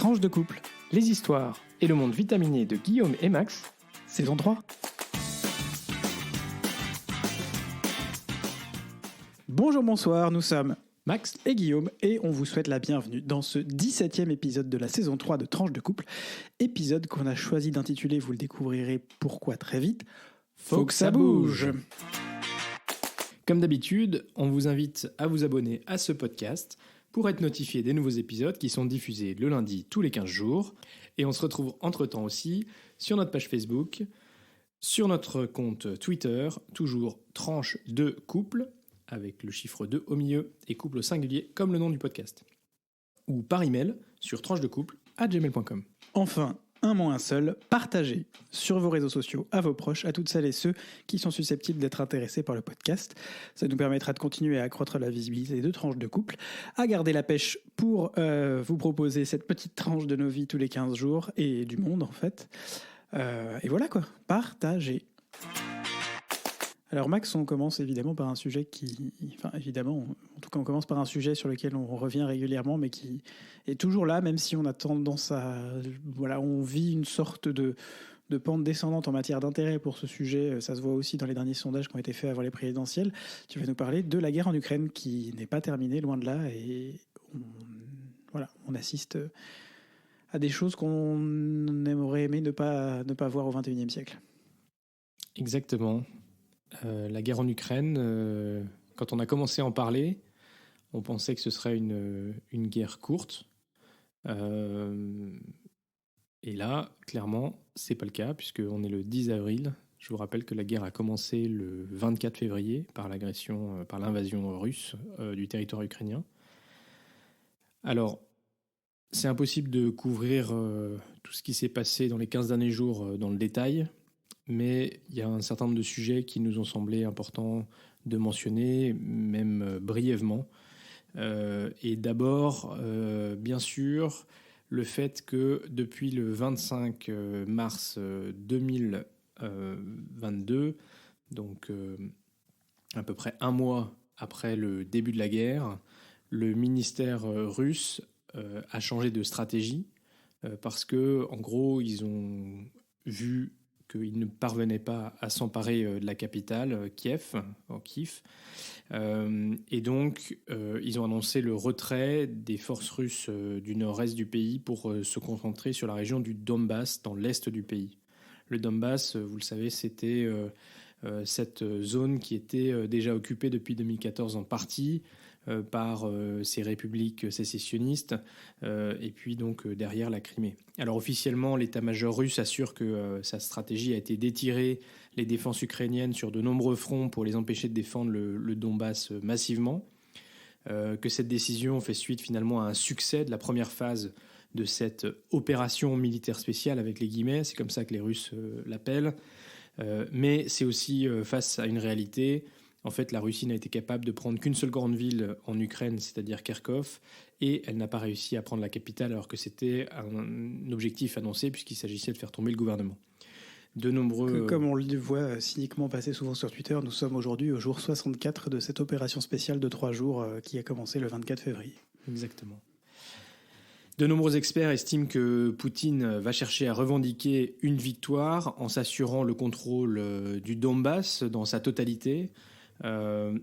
Tranche de couple, les histoires et le monde vitaminé de Guillaume et Max, saison 3. Bonjour, bonsoir, nous sommes Max et Guillaume et on vous souhaite la bienvenue dans ce 17e épisode de la saison 3 de Tranche de couple, épisode qu'on a choisi d'intituler, vous le découvrirez pourquoi très vite, Faut que ça bouge. Comme d'habitude, on vous invite à vous abonner à ce podcast pour être notifié des nouveaux épisodes qui sont diffusés le lundi tous les 15 jours. Et on se retrouve entre-temps aussi sur notre page Facebook, sur notre compte Twitter, toujours Tranche de couple, avec le chiffre 2 au milieu et couple au singulier comme le nom du podcast. Ou par email sur tranchedecouple@gmail.com. Enfin, un mot, un seul, partagez sur vos réseaux sociaux à vos proches, à toutes celles et ceux qui sont susceptibles d'être intéressés par le podcast. Ça nous permettra de continuer à accroître la visibilité de Tranche de couple, à garder la pêche pour vous proposer cette petite tranche de nos vies tous les 15 jours et du monde en fait. Et voilà quoi, partagez. Alors Max, on commence évidemment par un sujet on commence par un sujet sur lequel on revient régulièrement, mais qui est toujours là, même si on a tendance on vit une sorte de pente descendante en matière d'intérêt pour ce sujet. Ça se voit aussi dans les derniers sondages qui ont été faits avant les présidentielles. Tu vas nous parler de la guerre en Ukraine qui n'est pas terminée, loin de là, et on assiste à des choses qu'on aimerait aimer ne pas voir au XXIe siècle. Exactement. La guerre en Ukraine, quand on a commencé à en parler, on pensait que ce serait une guerre courte. Et là, clairement, c'est pas le cas, puisqu'on est le 10 avril. Je vous rappelle que la guerre a commencé le 24 février par l'invasion russe du territoire ukrainien. Alors, c'est impossible de couvrir tout ce qui s'est passé dans les 15 derniers jours dans le détail, mais il y a un certain nombre de sujets qui nous ont semblé importants de mentionner, même brièvement. Et d'abord, bien sûr, le fait que depuis le 25 mars 2022, donc à peu près un mois après le début de la guerre, le ministère russe a changé de stratégie parce que, en gros, ils ont vu qu'ils ne parvenaient pas à s'emparer de la capitale, Kiev. Et donc, ils ont annoncé le retrait des forces russes du nord-est du pays pour se concentrer sur la région du Donbass, dans l'est du pays. Le Donbass, vous le savez, c'était cette zone qui était déjà occupée depuis 2014 en partie par ces républiques sécessionnistes et puis donc derrière la Crimée. Alors officiellement, l'état-major russe assure que sa stratégie a été d'étirer les défenses ukrainiennes sur de nombreux fronts pour les empêcher de défendre le Donbass massivement, que cette décision fait suite finalement à un succès de la première phase de cette opération militaire spéciale avec les guillemets, c'est comme ça que les Russes l'appellent, mais c'est aussi face à une réalité. En fait, la Russie n'a été capable de prendre qu'une seule grande ville en Ukraine, c'est-à-dire Kharkov, et elle n'a pas réussi à prendre la capitale alors que c'était un objectif annoncé puisqu'il s'agissait de faire tomber le gouvernement. Comme on le voit cyniquement passer souvent sur Twitter, nous sommes aujourd'hui au jour 64 de cette opération spéciale de 3 jours qui a commencé le 24 février. Exactement. De nombreux experts estiment que Poutine va chercher à revendiquer une victoire en s'assurant le contrôle du Donbass dans sa totalité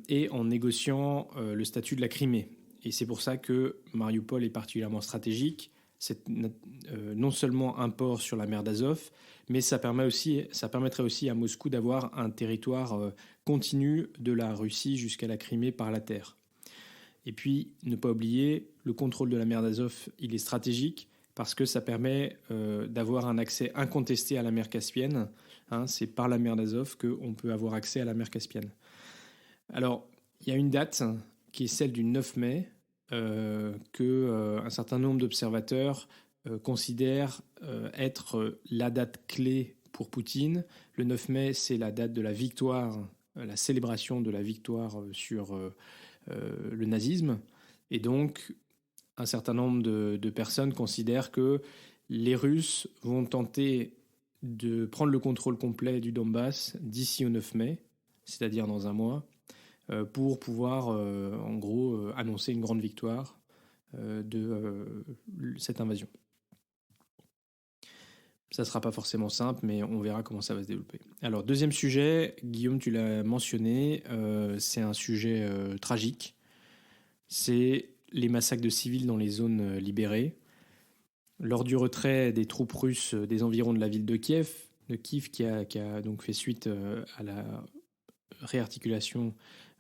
et en négociant le statut de la Crimée. Et c'est pour ça que Mariupol est particulièrement stratégique. C'est non seulement un port sur la mer d'Azov, mais ça permettrait aussi à Moscou d'avoir un territoire continu de la Russie jusqu'à la Crimée par la terre. Et puis, ne pas oublier, le contrôle de la mer d'Azov, il est stratégique parce que ça permet d'avoir un accès incontesté à la mer Caspienne. C'est par la mer d'Azov qu'on peut avoir accès à la mer Caspienne. Alors, il y a une date qui est celle du 9 mai qu'un certain nombre d'observateurs considèrent être la date clé pour Poutine. Le 9 mai, c'est la date de la victoire, la célébration de la victoire sur le nazisme. Et donc, un certain nombre de personnes considèrent que les Russes vont tenter de prendre le contrôle complet du Donbass d'ici au 9 mai, c'est-à-dire dans un mois, pour pouvoir, en gros, annoncer une grande victoire de cette invasion. Ça ne sera pas forcément simple, mais on verra comment ça va se développer. Alors, deuxième sujet, Guillaume, tu l'as mentionné, c'est un sujet tragique. C'est les massacres de civils dans les zones libérées. Lors du retrait des troupes russes des environs de la ville de Kiev qui a donc fait suite à la réarticulation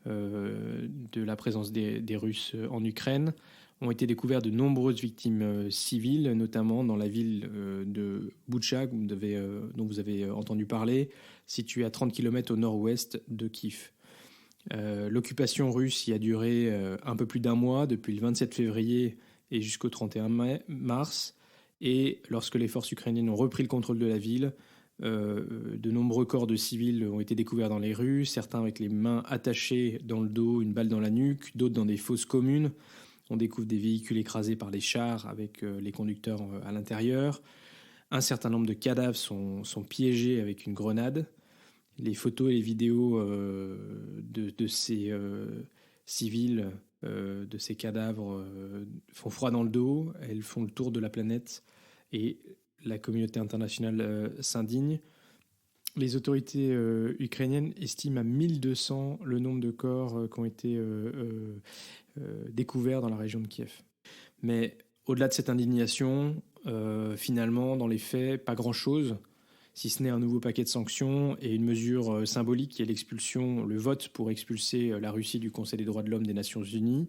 de la présence des Russes en Ukraine, ont été découvertes de nombreuses victimes civiles, notamment dans la ville de Boutcha, dont vous avez entendu parler, située à 30 km au nord-ouest de Kiev. L'occupation russe y a duré un peu plus d'un mois, depuis le 27 février et jusqu'au 31 mars. Et lorsque les forces ukrainiennes ont repris le contrôle de la ville, de nombreux corps de civils ont été découverts dans les rues, certains avec les mains attachées dans le dos, une balle dans la nuque, d'autres dans des fosses communes. On découvre des véhicules écrasés par les chars avec les conducteurs à l'intérieur. Un certain nombre de cadavres sont piégés avec une grenade. Les photos et les vidéos de ces civils, de ces cadavres, font froid dans le dos. Elles font le tour de la planète et la communauté internationale s'indigne. Les autorités ukrainiennes estiment à 1200 le nombre de corps qui ont été découverts dans la région de Kiev. Mais au-delà de cette indignation, finalement, dans les faits, pas grand-chose, si ce n'est un nouveau paquet de sanctions et une mesure symbolique qui est l'expulsion, le vote pour expulser la Russie du Conseil des droits de l'homme des Nations Unies.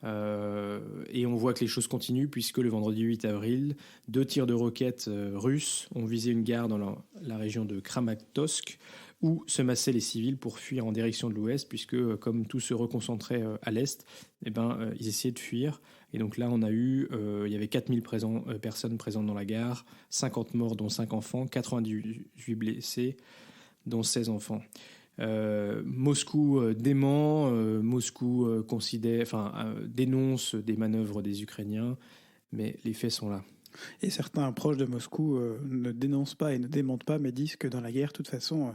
Et on voit que les choses continuent puisque le vendredi 8 avril, 2 tirs de roquettes russes ont visé une gare dans la région de Kramatorsk où se massaient les civils pour fuir en direction de l'ouest puisque comme tout se reconcentrait à l'est, ils essayaient de fuir. Et donc là, il y avait 4000 personnes présentes dans la gare, 50 morts dont 5 enfants, 98 blessés dont 16 enfants. Moscou dément, Moscou dénonce des manœuvres des Ukrainiens, mais les faits sont là. Et certains proches de Moscou ne dénoncent pas et ne démentent pas, mais disent que dans la guerre, de toute façon,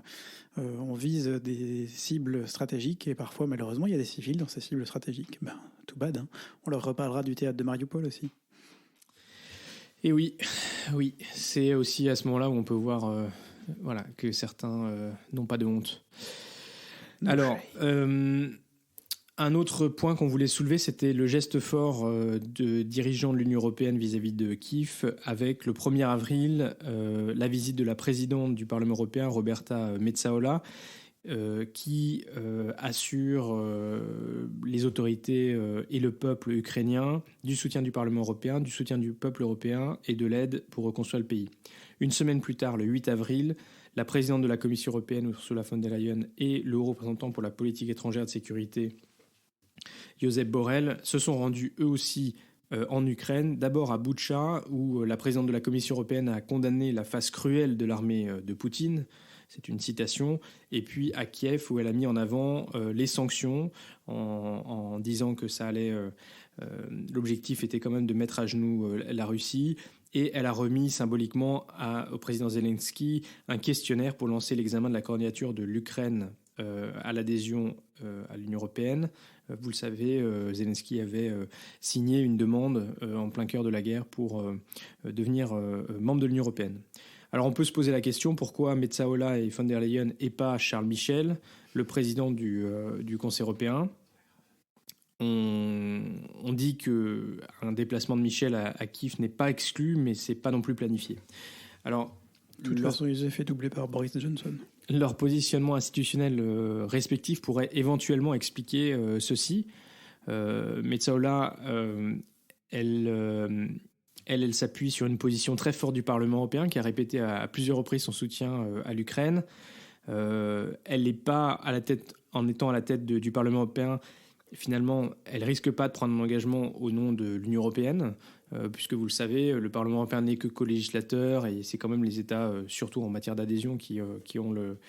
on vise des cibles stratégiques et parfois, malheureusement, il y a des civils dans ces cibles stratégiques. Tout bad, hein. On leur reparlera du théâtre de Mariupol aussi. Et oui, c'est aussi à ce moment-là où on peut voir que certains n'ont pas de honte. Alors, un autre point qu'on voulait soulever, c'était le geste fort de dirigeants de l'Union européenne vis-à-vis de Kiev, avec le 1er avril, la visite de la présidente du Parlement européen, Roberta Metsola, qui assure les autorités et le peuple ukrainien du soutien du Parlement européen, du soutien du peuple européen et de l'aide pour reconstruire le pays. Une semaine plus tard, le 8 avril, la présidente de la Commission européenne, Ursula von der Leyen, et le haut représentant pour la politique étrangère et de sécurité, Josep Borrell, se sont rendus eux aussi en Ukraine, d'abord à Boutcha, où la présidente de la Commission européenne a condamné la face cruelle de l'armée de Poutine. C'est une citation. Et puis à Kiev, où elle a mis en avant les sanctions en disant que ça allait. L'objectif était quand même de mettre à genoux la Russie. Et elle a remis symboliquement au président Zelensky un questionnaire pour lancer l'examen de la candidature de l'Ukraine à l'adhésion à l'Union européenne. Vous le savez, Zelensky avait signé une demande en plein cœur de la guerre pour devenir membre de l'Union européenne. Alors on peut se poser la question, pourquoi Metsola et von der Leyen et pas Charles Michel, le président du Conseil européen ? On dit qu'un déplacement de Michel à Kiev n'est pas exclu, mais c'est pas non plus planifié. Alors, de toute façon, ils ont fait doubler par Boris Johnson. Leur positionnement institutionnel respectif pourrait éventuellement expliquer ceci. Metsola, elle s'appuie sur une position très forte du Parlement européen qui a répété à plusieurs reprises son soutien à l'Ukraine. Elle n'est pas à la tête, en étant à la tête du Parlement européen. Finalement, elle risque pas de prendre un engagement au nom de l'Union européenne, puisque vous le savez, le Parlement européen n'est que co-législateur et c'est quand même les États, surtout en matière d'adhésion, qui ont le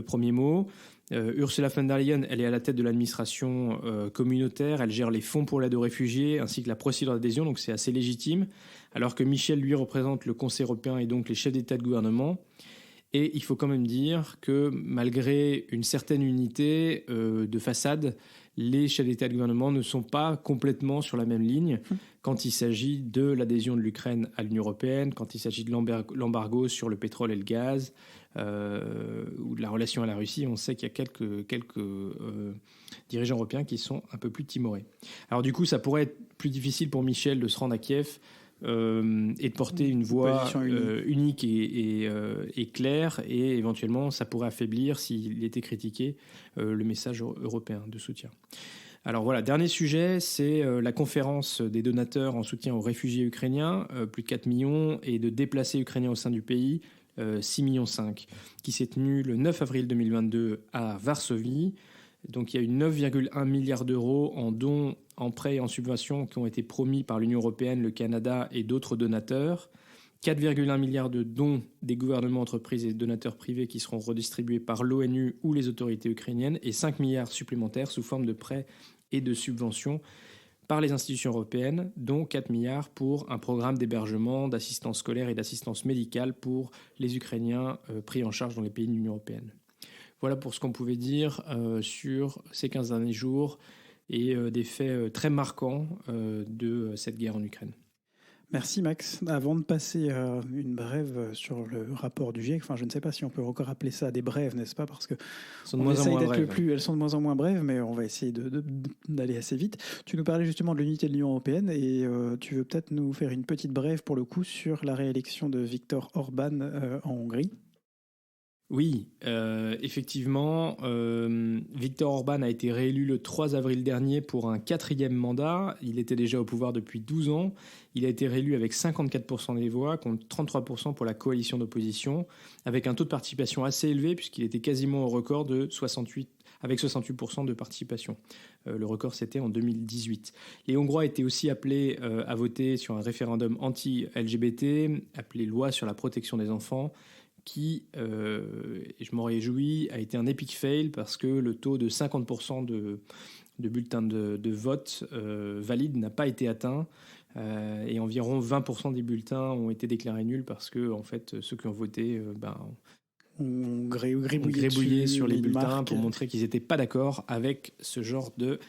premier mot. Ursula von der Leyen, elle est à la tête de l'administration communautaire, elle gère les fonds pour l'aide aux réfugiés ainsi que la procédure d'adhésion, donc c'est assez légitime, alors que Michel, lui, représente le Conseil européen et donc les chefs d'État et de gouvernement. Et il faut quand même dire que malgré une certaine unité de façade, les chefs d'État et de gouvernement ne sont pas complètement sur la même ligne quand il s'agit de l'adhésion de l'Ukraine à l'Union européenne, quand il s'agit de l'embargo sur le pétrole et le gaz, ou de la relation à la Russie. On sait qu'il y a quelques dirigeants européens qui sont un peu plus timorés. Alors du coup, ça pourrait être plus difficile pour Michel de se rendre à Kiev et de porter une voix unique et claire, et éventuellement ça pourrait affaiblir, s'il était critiqué, le message européen de soutien. Alors voilà, dernier sujet, c'est la conférence des donateurs en soutien aux réfugiés ukrainiens, plus de 4 millions, et de déplacés ukrainiens au sein du pays, 6,5 millions, qui s'est tenue le 9 avril 2022 à Varsovie. Donc il y a eu 9,1 milliards d'euros en dons, en prêts et en subventions qui ont été promis par l'Union européenne, le Canada et d'autres donateurs. 4,1 milliards de dons des gouvernements, entreprises et donateurs privés qui seront redistribués par l'ONU ou les autorités ukrainiennes, et 5 milliards supplémentaires sous forme de prêts et de subventions par les institutions européennes, dont 4 milliards pour un programme d'hébergement, d'assistance scolaire et d'assistance médicale pour les Ukrainiens pris en charge dans les pays de l'Union européenne. Voilà pour ce qu'on pouvait dire sur ces 15 derniers jours et des faits très marquants de cette guerre en Ukraine. Merci Max. Avant de passer à une brève sur le rapport du GIEC, je ne sais pas si on peut encore appeler ça des brèves, n'est-ce pas? Parce que elles sont de moins en moins brèves, mais on va essayer d'aller assez vite. Tu nous parlais justement de l'unité de l'Union européenne, et tu veux peut-être nous faire une petite brève pour le coup sur la réélection de Viktor Orban en Hongrie. Oui, effectivement, Viktor Orban a été réélu le 3 avril dernier pour un 4e mandat. Il était déjà au pouvoir depuis 12 ans. Il a été réélu avec 54% des voix, contre 33% pour la coalition d'opposition, avec un taux de participation assez élevé, puisqu'il était quasiment au record de 68% de participation. Le record, c'était en 2018. Les Hongrois étaient aussi appelés à voter sur un référendum anti-LGBT, appelé loi sur la protection des enfants, qui, et je m'en réjouis, a été un epic fail parce que le taux de 50% de bulletins de vote valides n'a pas été atteint, et environ 20% des bulletins ont été déclarés nuls parce que, en fait, ceux qui ont voté ont gribouillé sur les bulletins pour montrer qu'ils n'étaient pas d'accord avec ce genre de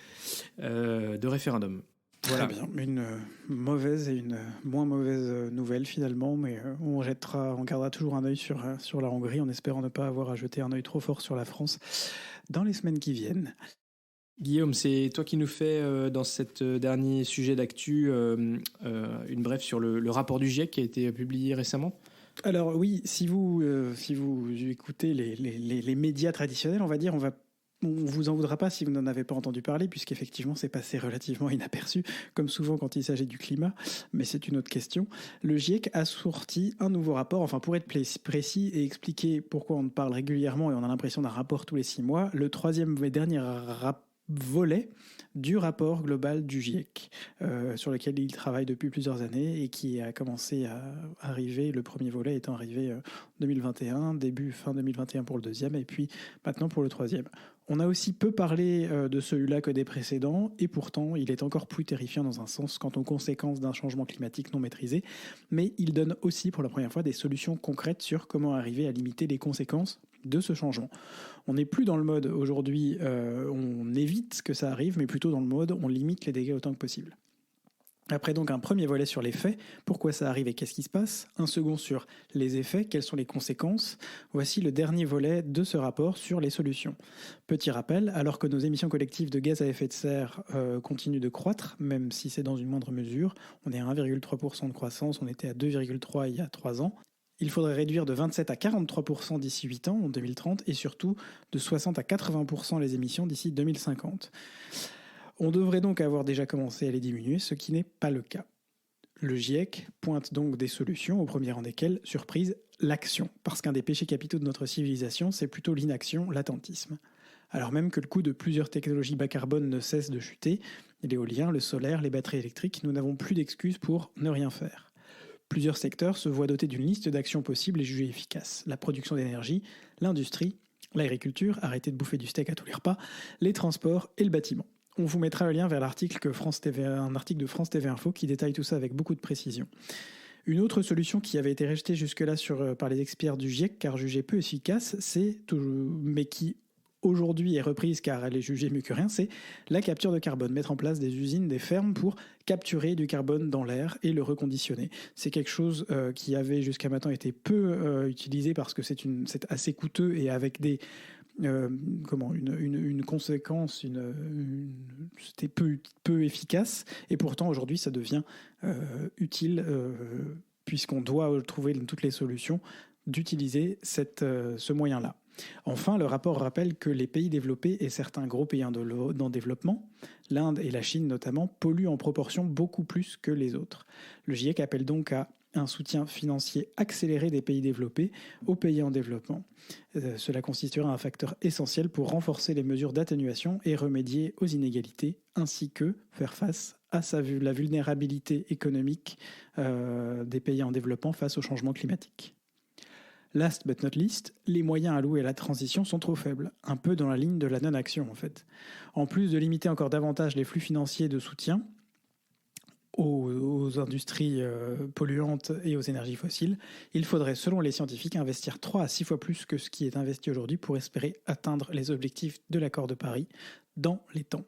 référendum. Voilà. Très bien, une mauvaise et une moins mauvaise nouvelle finalement, mais on gardera toujours un œil sur la Hongrie en espérant ne pas avoir à jeter un œil trop fort sur la France dans les semaines qui viennent. Guillaume, c'est toi qui nous fais dans cet dernier sujet d'actu une brève sur le rapport du GIEC qui a été publié récemment. Alors oui, si vous écoutez les médias traditionnels, on va dire, on vous en voudra pas si vous n'en avez pas entendu parler, puisqu'effectivement c'est passé relativement inaperçu, comme souvent quand il s'agit du climat, mais c'est une autre question. Le GIEC a sorti un nouveau rapport, pour être précis et expliquer pourquoi on parle régulièrement et on a l'impression d'un rapport tous les 6 mois, le 3e et dernier volet du rapport global du GIEC, sur lequel il travaille depuis plusieurs années et qui a commencé à arriver, le premier volet étant arrivé en 2021, fin 2021 pour le 2e, et puis maintenant pour le 3e. On a aussi peu parlé de celui-là que des précédents, et pourtant il est encore plus terrifiant dans un sens quant aux conséquences d'un changement climatique non maîtrisé, mais il donne aussi pour la première fois des solutions concrètes sur comment arriver à limiter les conséquences de ce changement. On n'est plus dans le mode aujourd'hui on évite que ça arrive, mais plutôt dans le mode on limite les dégâts autant que possible. Après donc un premier volet sur les faits, pourquoi ça arrive et qu'est-ce qui se passe, un second sur les effets, quelles sont les conséquences, voici le dernier volet de ce rapport sur les solutions. Petit rappel, alors que nos émissions collectives de gaz à effet de serre continuent de croître, même si c'est dans une moindre mesure, on est à 1,3% de croissance, on était à 2,3% il y a 3 ans, il faudrait réduire de 27 à 43% d'ici 8 ans, en 2030, et surtout de 60 à 80% les émissions d'ici 2050. On devrait donc avoir déjà commencé à les diminuer, ce qui n'est pas le cas. Le GIEC pointe donc des solutions, au premier rang desquelles, surprise, l'action. Parce qu'un des péchés capitaux de notre civilisation, c'est plutôt l'inaction, l'attentisme. Alors même que le coût de plusieurs technologies bas carbone ne cesse de chuter, l'éolien, le solaire, les batteries électriques, nous n'avons plus d'excuses pour ne rien faire. Plusieurs secteurs se voient dotés d'une liste d'actions possibles et jugées efficaces. La production d'énergie, l'industrie, l'agriculture, arrêter de bouffer du steak à tous les repas, les transports et le bâtiment. On vous mettra le lien vers un article de France TV Info qui détaille tout ça avec beaucoup de précision. Une autre solution qui avait été rejetée jusque-là par les experts du GIEC, car jugée peu efficace, mais qui aujourd'hui est reprise car elle est jugée mieux que rien, c'est la capture de carbone. Mettre en place des usines, des fermes pour capturer du carbone dans l'air et le reconditionner. C'est quelque chose qui avait jusqu'à maintenant été peu utilisé parce que c'est assez coûteux et avec des... une conséquence, c'était peu efficace, et pourtant aujourd'hui ça devient utile puisqu'on doit trouver toutes les solutions d'utiliser ce moyen-là. Enfin, le rapport rappelle que les pays développés et certains gros pays en développement, l'Inde et la Chine notamment, polluent en proportion beaucoup plus que les autres. Le GIEC appelle donc à un soutien financier accéléré des pays développés aux pays en développement. Cela constituera un facteur essentiel pour renforcer les mesures d'atténuation et remédier aux inégalités, ainsi que faire face à la vulnérabilité économique des pays en développement face au changement climatique. Last but not least, les moyens alloués à la transition sont trop faibles, un peu dans la ligne de la non-action en fait. En plus de limiter encore davantage les flux financiers de soutien aux industries polluantes et aux énergies fossiles, il faudrait, selon les scientifiques, investir 3 à 6 fois plus que ce qui est investi aujourd'hui pour espérer atteindre les objectifs de l'accord de Paris dans les temps.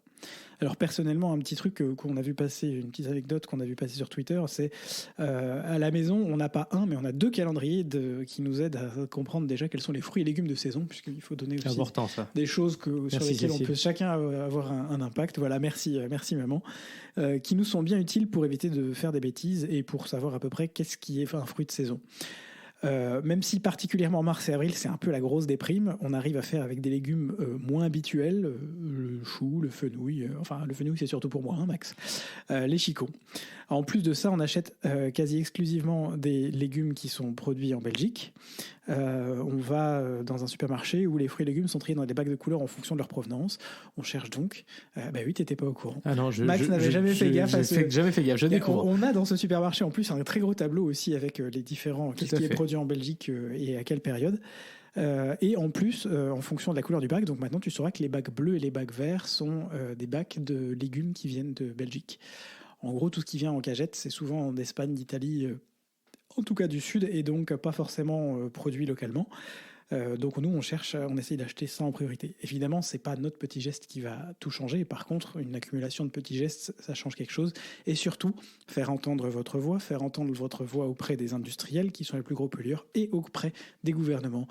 Alors personnellement, un petit truc qu'on a vu passer, une petite anecdote qu'on a vu passer sur Twitter, c'est à la maison, on n'a pas un, mais on a 2 calendriers qui nous aident à comprendre déjà quels sont les fruits et légumes de saison, puisqu'il faut donner aussi important, ça. Des choses sur lesquelles on peut chacun avoir un impact. Voilà, merci maman, qui nous sont bien utiles pour éviter de faire des bêtises et pour savoir à peu près qu'est-ce qui est un fruit de saison. Même si particulièrement mars et avril c'est un peu la grosse déprime, on arrive à faire avec des légumes moins habituels, le chou, le fenouil, enfin le fenouil c'est surtout pour moi, hein, Max, les chicots. En plus de ça, on achète quasi exclusivement des légumes qui sont produits en Belgique. On va dans un supermarché où les fruits et légumes sont triés dans des bacs de couleurs en fonction de leur provenance. On cherche donc... bah oui, t'étais pas au courant. Ah non, Max n'avait jamais fait gaffe. Jamais fait gaffe, je découvre. On a dans ce supermarché en plus un très gros tableau aussi avec les différents... Qu'est-ce qui est produit en Belgique et à quelle période. Et en plus, en fonction de la couleur du bac, donc maintenant tu sauras que les bacs bleus et les bacs verts sont des bacs de légumes qui viennent de Belgique. En gros, tout ce qui vient en cagette, c'est souvent d'Espagne, d'Italie, en tout cas du Sud, et donc pas forcément produit localement. Donc nous, on essaye d'acheter ça en priorité. Évidemment, c'est pas notre petit geste qui va tout changer. Par contre, une accumulation de petits gestes, ça change quelque chose. Et surtout, faire entendre votre voix auprès des industriels, qui sont les plus gros pollueurs, et auprès des gouvernements,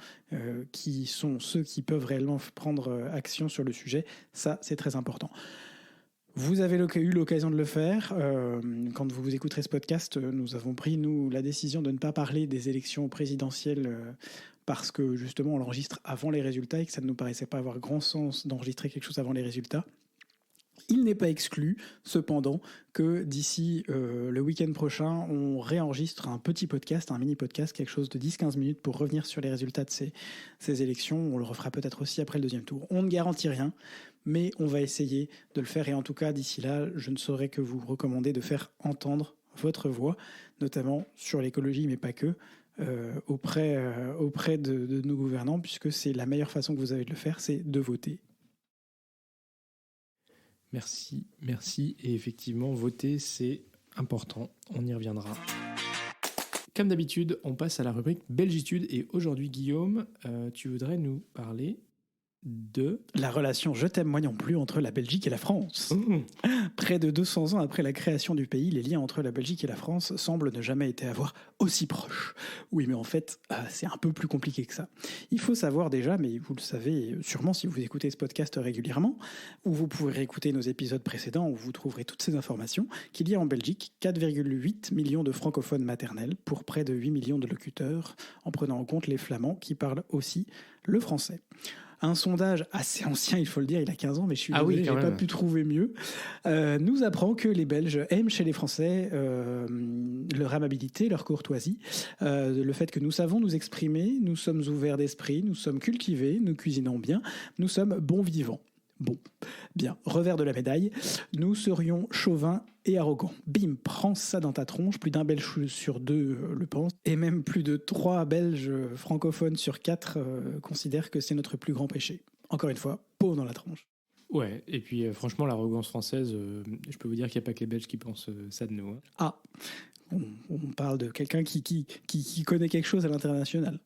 qui sont ceux qui peuvent réellement prendre action sur le sujet. Ça, c'est très important. Vous avez eu l'occasion de le faire. Quand vous écouterez ce podcast, nous avons pris, la décision de ne pas parler des élections présidentielles parce que, justement, on l'enregistre avant les résultats et que ça ne nous paraissait pas avoir grand sens d'enregistrer quelque chose avant les résultats. Il n'est pas exclu, cependant, que d'ici le week-end prochain, on réenregistre un petit podcast, un mini-podcast, quelque chose de 10-15 minutes pour revenir sur les résultats de ces élections. On le refera peut-être aussi après le deuxième tour. On ne garantit rien, mais on va essayer de le faire. Et en tout cas, d'ici là, je ne saurais que vous recommander de faire entendre votre voix, notamment sur l'écologie, mais pas que, auprès de nos gouvernants, puisque c'est la meilleure façon que vous avez de le faire, c'est de voter. Merci. Et effectivement, voter, c'est important. On y reviendra. Comme d'habitude, on passe à la rubrique Belgitude. Et aujourd'hui, Guillaume, tu voudrais nous parler de... La relation je t'aime moi non plus entre la Belgique et la France. Près de 200 ans après la création du pays, les liens entre la Belgique et la France semblent ne jamais avoir aussi proches. Oui, mais en fait, c'est un peu plus compliqué que ça. Il faut savoir déjà, mais vous le savez sûrement si vous écoutez ce podcast régulièrement, où vous pourrez réécouter nos épisodes précédents où vous trouverez toutes ces informations, qu'il y a en Belgique 4,8 millions de francophones maternels pour près de 8 millions de locuteurs, en prenant en compte les flamands qui parlent aussi le français. Un sondage assez ancien, il faut le dire, il a 15 ans, mais je suis désolé, j'ai pas pu trouver mieux, nous apprend que les Belges aiment chez les Français leur amabilité, leur courtoisie, le fait que nous savons nous exprimer, nous sommes ouverts d'esprit, nous sommes cultivés, nous cuisinons bien, nous sommes bons vivants. Bon, bien, revers de la médaille, nous serions chauvins et arrogants. Bim, prends ça dans ta tronche, plus d'un Belge sur 2 le pense, et même plus de 3 Belges francophones sur 4 considèrent que c'est notre plus grand péché. Encore une fois, peau dans la tronche. Ouais, et puis franchement, l'arrogance française, je peux vous dire qu'il n'y a pas que les Belges qui pensent ça de nous. Hein. Ah, on parle de quelqu'un qui connaît quelque chose à l'international.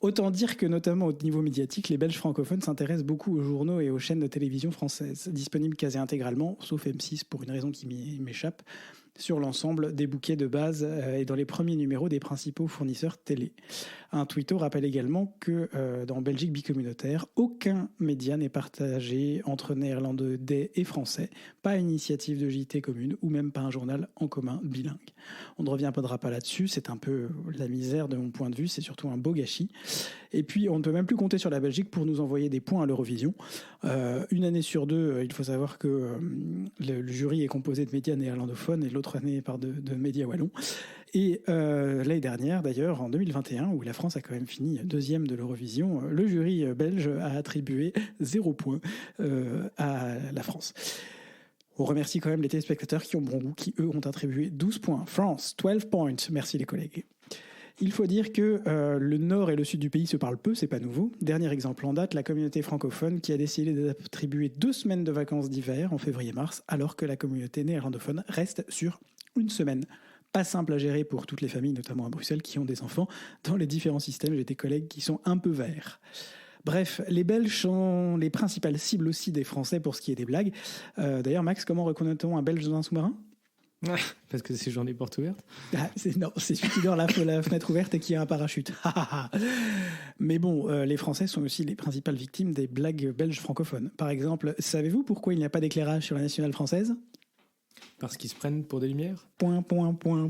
Autant dire que, notamment au niveau médiatique, les Belges francophones s'intéressent beaucoup aux journaux et aux chaînes de télévision françaises, disponibles quasi intégralement, sauf M6 pour une raison qui m'échappe, sur l'ensemble des bouquets de base et dans les premiers numéros des principaux fournisseurs télé. Un tweeto rappelle également que dans Belgique bicommunautaire, aucun média n'est partagé entre néerlandais et français, pas une initiative de JT commune ou même pas un journal en commun bilingue. On ne reviendra pas là-dessus, c'est un peu la misère de mon point de vue, c'est surtout un beau gâchis. Et puis on ne peut même plus compter sur la Belgique pour nous envoyer des points à l'Eurovision. Une année sur deux, il faut savoir que le jury est composé de médias néerlandophones et l'autre année par de médias wallons. Et l'année dernière, d'ailleurs, en 2021, où la France a quand même fini deuxième de l'Eurovision, le jury belge a attribué 0 point à la France. On remercie quand même les téléspectateurs qui ont bon goût, qui eux ont attribué 12 points. France, 12 points. Merci les collègues. Il faut dire que le nord et le sud du pays se parlent peu, c'est pas nouveau. Dernier exemple en date, la communauté francophone qui a décidé d'attribuer 2 semaines de vacances d'hiver en février-mars, alors que la communauté néerlandophone reste sur 1 semaine. Pas simple à gérer pour toutes les familles, notamment à Bruxelles, qui ont des enfants dans les différents systèmes. J'ai des collègues qui sont un peu verts. Bref, les Belges sont les principales cibles aussi des Français pour ce qui est des blagues. D'ailleurs, Max, comment reconnaît-on un Belge dans un sous-marin ? Parce que c'est journée porte ouverte. Non, c'est celui qui dort la fenêtre ouverte et qui a un parachute. Mais bon, les Français sont aussi les principales victimes des blagues belges francophones. Par exemple, savez-vous pourquoi il n'y a pas d'éclairage sur la nationale française ? Parce qu'ils se prennent pour des lumières. Point.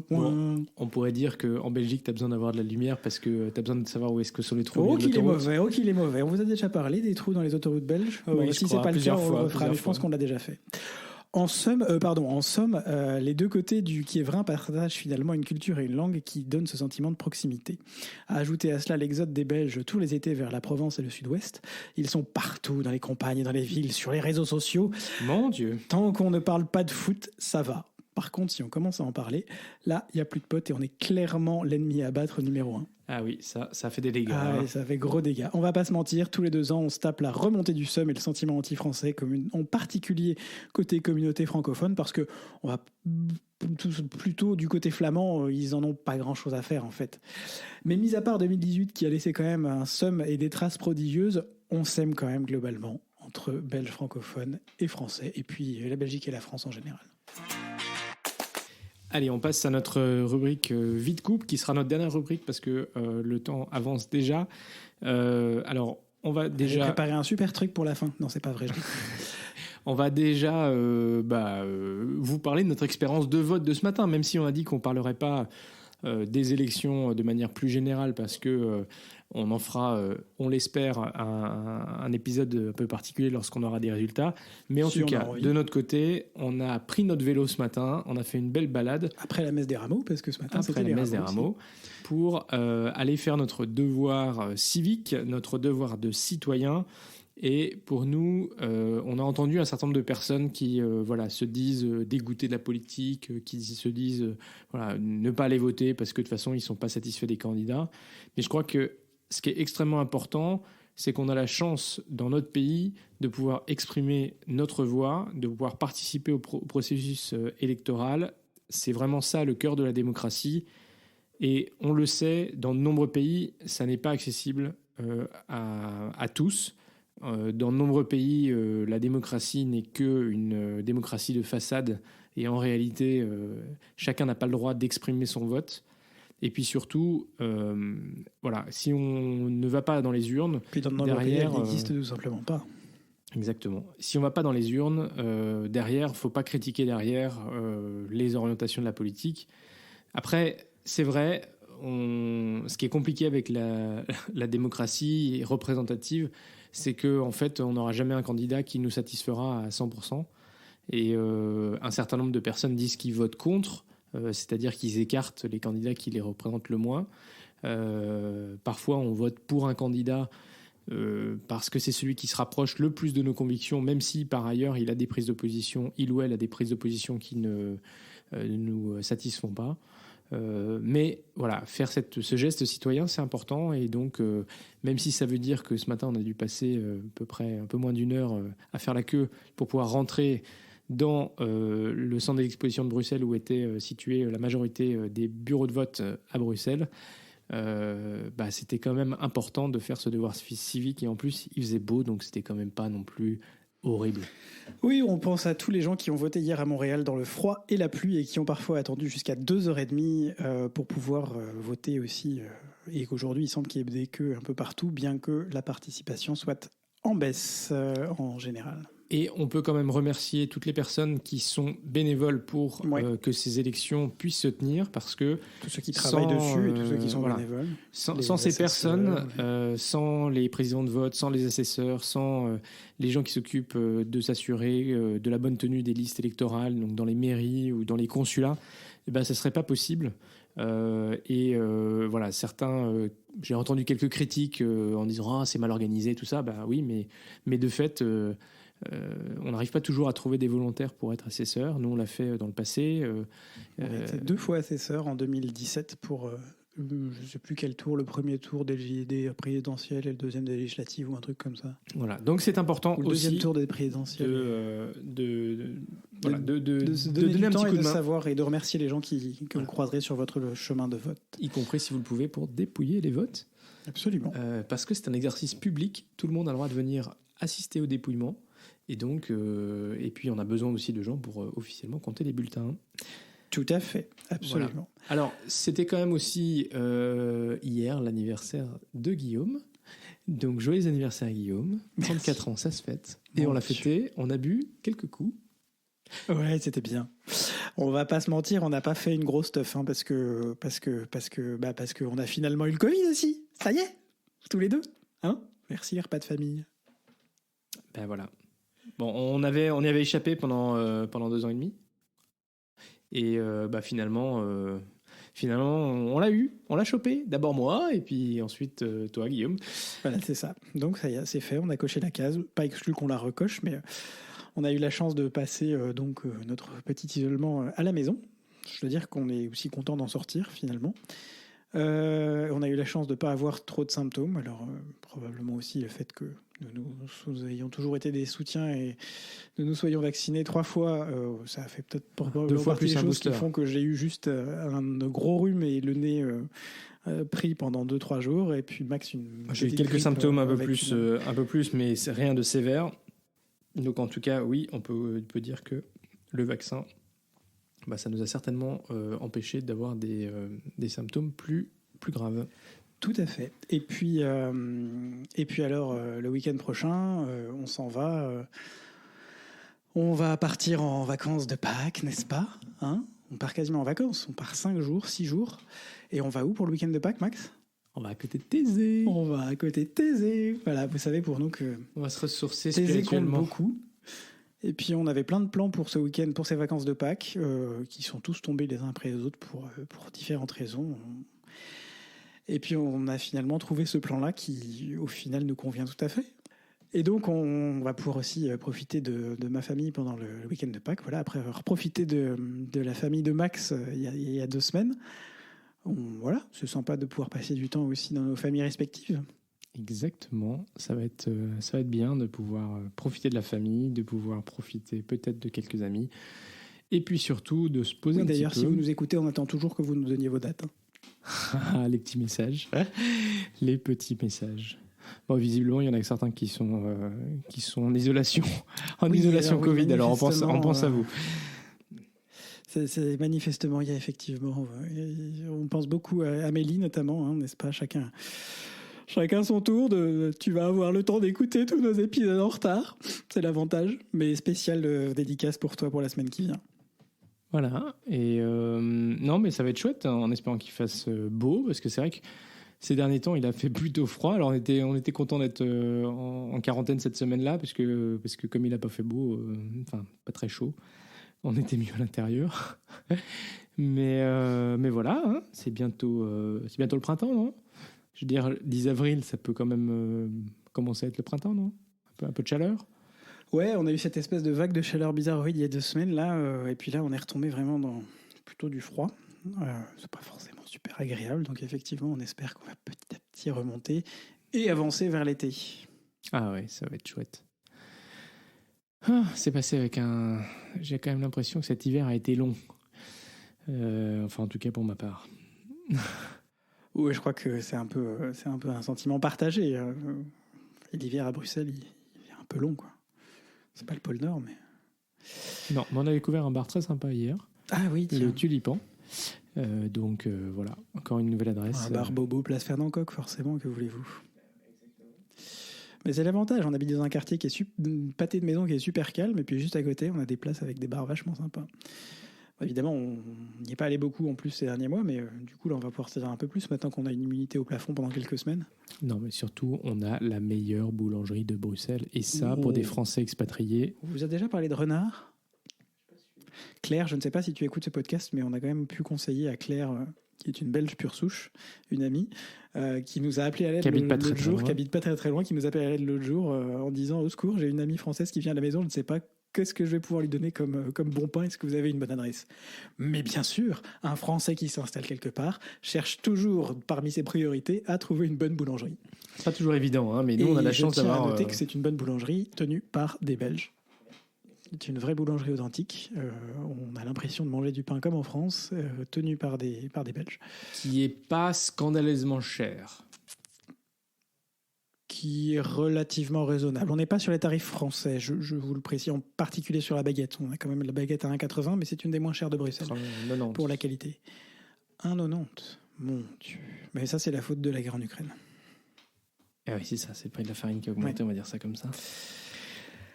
Bon, on pourrait dire qu'en Belgique, tu as besoin d'avoir de la lumière parce que tu as besoin de savoir où est-ce que sont les trous. Oh, qu'il est mauvais. On vous a déjà parlé des trous dans les autoroutes belges. Oui, si c'est pas le cas, on le refera, mais je pense fois. qu'on l'a déjà fait. En somme, les deux côtés du Kiévrin partagent finalement une culture et une langue qui donnent ce sentiment de proximité. À ajouter à cela l'exode des Belges tous les étés vers la Provence et le sud-ouest. Ils sont partout, dans les campagnes, dans les villes, sur les réseaux sociaux. Mon Dieu. Tant qu'on ne parle pas de foot, ça va. Par contre, si on commence à en parler, là, il n'y a plus de potes et on est clairement l'ennemi à battre numéro 1. Ah oui, ça fait des dégâts. Ah, ça fait gros dégâts. On va pas se mentir, tous les 2 ans, on se tape la remontée du seum et le sentiment anti-français, en particulier côté communauté francophone, parce que on va plutôt du côté flamand, ils en ont pas grand-chose à faire en fait. Mais mis à part 2018 qui a laissé quand même un seum et des traces prodigieuses, on s'aime quand même globalement entre Belges francophones et Français, et puis la Belgique et la France en général. Allez, on passe à notre rubrique Vite Coupe, qui sera notre dernière rubrique parce que le temps avance déjà. Alors, on va déjà... J'ai préparé un super truc pour la fin. Non, c'est pas vrai. On va déjà vous parler de notre expérience de vote de ce matin, même si on a dit qu'on ne parlerait pas des élections de manière plus générale parce que on en fera, on l'espère, un épisode un peu particulier lorsqu'on aura des résultats. Mais en tout cas, de notre côté, on a pris notre vélo ce matin, on a fait une belle balade. Après la messe des rameaux, parce que ce matin, c'était la messe des rameaux, pour aller faire notre devoir civique, notre devoir de citoyen. Et pour nous, on a entendu un certain nombre de personnes qui se disent dégoûtées de la politique, qui se disent ne pas aller voter parce que de toute façon, ils ne sont pas satisfaits des candidats. Mais je crois que ce qui est extrêmement important, c'est qu'on a la chance dans notre pays de pouvoir exprimer notre voix, de pouvoir participer au processus électoral. C'est vraiment ça le cœur de la démocratie. Et on le sait, dans de nombreux pays, ça n'est pas accessible à tous. Dans de nombreux pays, la démocratie n'est qu'une démocratie de façade. Et en réalité, chacun n'a pas le droit d'exprimer son vote. Et puis surtout, si on ne va pas dans les urnes, puis dans derrière, pays, elle n'existe tout simplement pas. Exactement. Si on ne va pas dans les urnes, derrière, il ne faut pas critiquer derrière les orientations de la politique. Après, c'est vrai, ce qui est compliqué avec la démocratie représentative, c'est qu'en fait, on n'aura jamais un candidat qui nous satisfera à 100%. Et un certain nombre de personnes disent qu'ils votent contre, c'est-à-dire qu'ils écartent les candidats qui les représentent le moins. Parfois, on vote pour un candidat parce que c'est celui qui se rapproche le plus de nos convictions, même si par ailleurs il a des prises d'opposition, il ou elle a des prises d'opposition qui ne nous satisfont pas. Mais voilà, faire ce geste citoyen, c'est important. Et donc, même si ça veut dire que ce matin, on a dû passer à peu près un peu moins d'une heure à faire la queue pour pouvoir rentrer dans le centre d'exposition de Bruxelles où était située la majorité des bureaux de vote à Bruxelles, c'était quand même important de faire ce devoir civique. Et en plus, il faisait beau, donc c'était quand même pas non plus horrible. Oui, on pense à tous les gens qui ont voté hier à Montréal dans le froid et la pluie et qui ont parfois attendu jusqu'à 2h30 pour pouvoir voter aussi. Et qu'aujourd'hui, il semble qu'il y ait des queues un peu partout, bien que la participation soit en baisse en général. Et on peut quand même remercier toutes les personnes qui sont bénévoles pour que ces élections puissent se tenir, parce que tous ceux qui travaillent dessus et tous ceux qui sont bénévoles. Sans ces personnes, sans les présidents de vote, sans les assesseurs, sans les gens qui s'occupent de s'assurer de la bonne tenue des listes électorales, donc dans les mairies ou dans les consulats, ça serait pas possible. Certains, j'ai entendu quelques critiques en disant c'est mal organisé, tout ça. Oui, mais de fait, on n'arrive pas toujours à trouver des volontaires pour être assesseurs. Nous, on l'a fait dans le passé. On a été 2 fois assesseur en 2017 pour je ne sais plus quel tour, le premier tour des présidentielles et le deuxième des législatives ou un truc comme ça. Voilà, donc c'est important ou le aussi deuxième tour des présidentielles. De donner un petit coup de savoir et de remercier les gens que vous croiserez sur votre chemin de vote. Y compris si vous le pouvez pour dépouiller les votes. Absolument. Parce que c'est un exercice public, tout le monde a le droit de venir assister au dépouillement. Et donc, et puis on a besoin aussi de gens pour officiellement compter les bulletins. Tout à fait, absolument. Voilà. Alors, c'était quand même aussi hier l'anniversaire de Guillaume. Donc, joyeux anniversaire Guillaume. 34 ans, ça se fête. Et on l'a fêté, on a bu quelques coups. Ouais, c'était bien. On va pas se mentir, on n'a pas fait une grosse stuff parce que on a finalement eu le Covid aussi. Ça y est, tous les deux. Hein ? Merci, repas de famille. Ben voilà. Bon, on y avait échappé pendant 2 ans et demi. Et finalement, on l'a eu, on l'a chopé. D'abord moi, et puis ensuite toi, Guillaume. Voilà, c'est ça. Donc ça y est, c'est fait, on a coché la case. Pas exclu qu'on la recoche, mais on a eu la chance de passer notre petit isolement à la maison. Je veux dire qu'on est aussi content d'en sortir finalement. On a eu la chance de ne pas avoir trop de symptômes. Alors probablement aussi le fait que nous ayons toujours été des soutiens et nous soyons vaccinés 3 fois, ça a fait peut-être probablement 2 fois partie plus des un choses booster. qui font que j'ai eu juste un gros rhume et le nez pris pendant 2-3 jours, et puis Max j'ai eu quelques symptômes un peu plus, mais c'est rien de sévère. Donc en tout cas, oui, on peut dire que le vaccin, ça nous a certainement empêché d'avoir des symptômes plus graves. Tout à fait. Et puis alors, le week-end prochain, on s'en va. On va partir en vacances de Pâques, n'est-ce pas ? On part quasiment en vacances. On part 5 jours, 6 jours. Et on va où pour le week-end de Pâques, Max ? On va à côté de Thésée. On va à côté de Thésée. Voilà, vous savez pour nous que on va se ressourcer Thésée spirituellement. compte beaucoup. Et puis on avait plein de plans pour ce week-end, pour ces vacances de Pâques, qui sont tous tombés les uns après les autres pour différentes raisons. Et puis on a finalement trouvé ce plan-là qui, au final, nous convient tout à fait. Et donc on va pouvoir aussi profiter de ma famille pendant le week-end de Pâques. Voilà, après avoir profité de la famille de Max il y a 2 semaines. Voilà, c'est sympa de pouvoir passer du temps aussi dans nos familles respectives. Exactement, ça va être bien de pouvoir profiter de la famille, de pouvoir profiter peut-être de quelques amis, et puis surtout de se poser un petit peu. D'ailleurs, si vous nous écoutez, on attend toujours que vous nous donniez vos dates. Les petits messages, les petits messages. Bon, visiblement, il y en a certains qui sont en isolation, isolation Covid. Alors, on pense à vous. C'est manifestement, il y a effectivement, on pense beaucoup à Amélie notamment, n'est-ce pas ? Chacun son tour. Tu vas avoir le temps d'écouter tous nos épisodes en retard. C'est l'avantage. Mais spécial dédicace pour toi pour la semaine qui vient. Voilà. Et non, mais ça va être chouette, en espérant qu'il fasse beau, parce que c'est vrai que ces derniers temps, il a fait plutôt froid. Alors on était content d'être en quarantaine cette semaine-là, parce que comme il n'a pas fait beau, pas très chaud, on était mieux à l'intérieur. mais voilà, c'est bientôt le printemps, non ? Je veux dire, 10 avril, ça peut quand même commencer à être le printemps, non ? Un peu de chaleur ? Ouais, on a eu cette espèce de vague de chaleur bizarre il y a 2 semaines, là, et puis là, on est retombé vraiment dans plutôt du froid. C'est pas forcément super agréable, donc effectivement, on espère qu'on va petit à petit remonter et avancer vers l'été. Ah ouais, ça va être chouette. C'est passé avec J'ai quand même l'impression que cet hiver a été long. En tout cas pour ma part. Oui, je crois que c'est un peu un sentiment partagé. Et l'hiver à Bruxelles, il est un peu long, quoi. C'est pas le pôle Nord, mais... Non, mais on a découvert un bar très sympa hier, Ah oui, tiens. le Tulipan. Donc voilà, encore une nouvelle adresse. Un bar Bobo, place Fernand Coq, forcément, que voulez-vous. Mais c'est l'avantage, on habite dans un quartier qui est pâté de maison qui est super calme, et puis juste à côté, on a des places avec des bars vachement sympas. Évidemment, on n'y est pas allé beaucoup en plus ces derniers mois, mais du coup, là, on va pouvoir se dire un peu plus maintenant qu'on a une immunité au plafond pendant quelques semaines. Non, mais surtout, on a la meilleure boulangerie de Bruxelles. Et ça, pour des Français expatriés. On vous a déjà parlé de renard ? Claire, je ne sais pas si tu écoutes ce podcast, mais on a quand même pu conseiller à Claire, qui est une Belge pure souche, une amie, qui nous a appelé à l'aide l'autre jour, qui habite pas très très loin, qui nous a appelé à l'aide l'autre jour en disant au secours, j'ai une amie française qui vient à la maison, je ne sais pas qu'est-ce que je vais pouvoir lui donner comme bon pain, est-ce que vous avez une bonne adresse ? Mais bien sûr, un Français qui s'installe quelque part cherche toujours parmi ses priorités à trouver une bonne boulangerie. C'est pas toujours évident, hein, mais nous on a la chance d'avoir... Je tiens à noter que c'est une bonne boulangerie tenue par des Belges. C'est une vraie boulangerie authentique. On a l'impression de manger du pain comme en France, tenu par des Belges. Qui est pas scandaleusement cher. Qui est relativement raisonnable. On n'est pas sur les tarifs français, je vous le précise, en particulier sur la baguette. On a quand même la baguette à 1,80, mais c'est une des moins chères de Bruxelles 1,90. Pour la qualité. 1,90, mon Dieu. Mais ça, c'est la faute de la guerre en Ukraine. Ah oui, c'est ça, c'est le prix de la farine qui a augmenté, ouais. On va dire ça comme ça.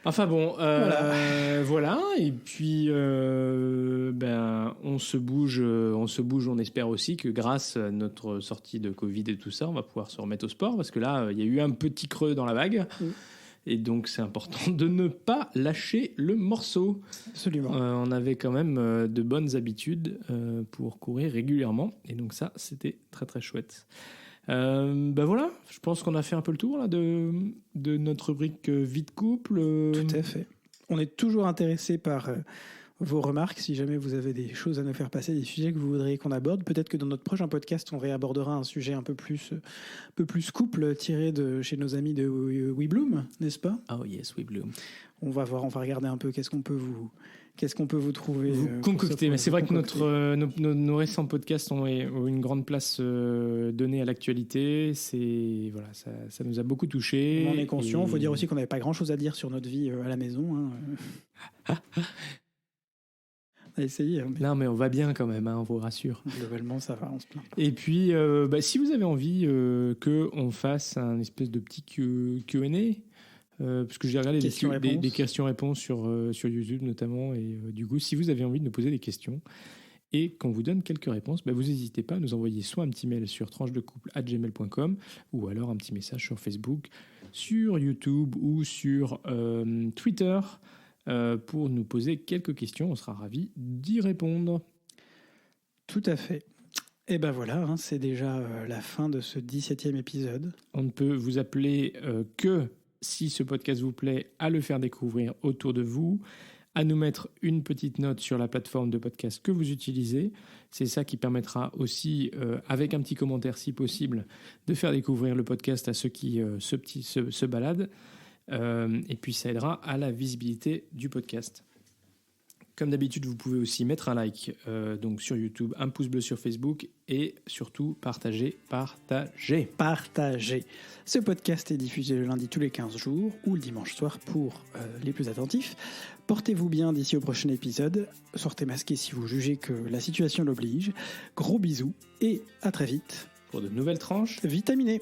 Enfin bon, voilà. Et puis, on se bouge, on espère aussi que grâce à notre sortie de Covid et tout ça, on va pouvoir se remettre au sport, parce que là, il y a eu un petit creux dans la vague. Et donc, c'est important de ne pas lâcher le morceau. Absolument. On avait quand même de bonnes habitudes pour courir régulièrement. Et donc ça, c'était très, très chouette. Voilà, je pense qu'on a fait un peu le tour là, de notre rubrique vie de couple. Tout à fait. On est toujours intéressé par vos remarques. Si jamais vous avez des choses à nous faire passer, des sujets que vous voudriez qu'on aborde, peut-être que dans notre prochain podcast, on réabordera un sujet un peu plus couple tiré de chez nos amis de WeBloom, n'est-ce pas ? Oh yes, WeBloom. On va regarder un peu qu'est-ce qu'on peut vous trouver. Vous concocter, mais c'est vrai que nos récents podcasts ont une grande place donnée à l'actualité. Voilà, ça nous a beaucoup touchés. On en est conscient. Il faut dire aussi qu'on n'avait pas grand-chose à dire sur notre vie à la maison. On a essayé. Mais... Non, mais on va bien quand même, on vous rassure. Globalement, ça va, on se plaint pas. Et puis, si vous avez envie qu'on fasse un espèce de petit Q&A, parce que j'ai regardé des questions-réponses sur YouTube notamment, et du coup, si vous avez envie de nous poser des questions et qu'on vous donne quelques réponses, vous n'hésitez pas à nous envoyer soit un petit mail sur tranchedecouple@gmail.com ou alors un petit message sur Facebook, sur YouTube ou sur Twitter pour nous poser quelques questions. On sera ravis d'y répondre. Tout à fait. Et voilà, c'est déjà la fin de ce 17e épisode. On ne peut vous appeler que si ce podcast vous plaît, à le faire découvrir autour de vous, à nous mettre une petite note sur la plateforme de podcast que vous utilisez. C'est ça qui permettra aussi, avec un petit commentaire si possible, de faire découvrir le podcast à ceux qui se baladent. Et puis ça aidera à la visibilité du podcast. Comme d'habitude, vous pouvez aussi mettre un like donc sur YouTube, un pouce bleu sur Facebook et surtout partager. Ce podcast est diffusé le lundi tous les 15 jours ou le dimanche soir pour les plus attentifs. Portez-vous bien d'ici au prochain épisode. Sortez masqué si vous jugez que la situation l'oblige. Gros bisous et à très vite pour de nouvelles tranches vitaminées.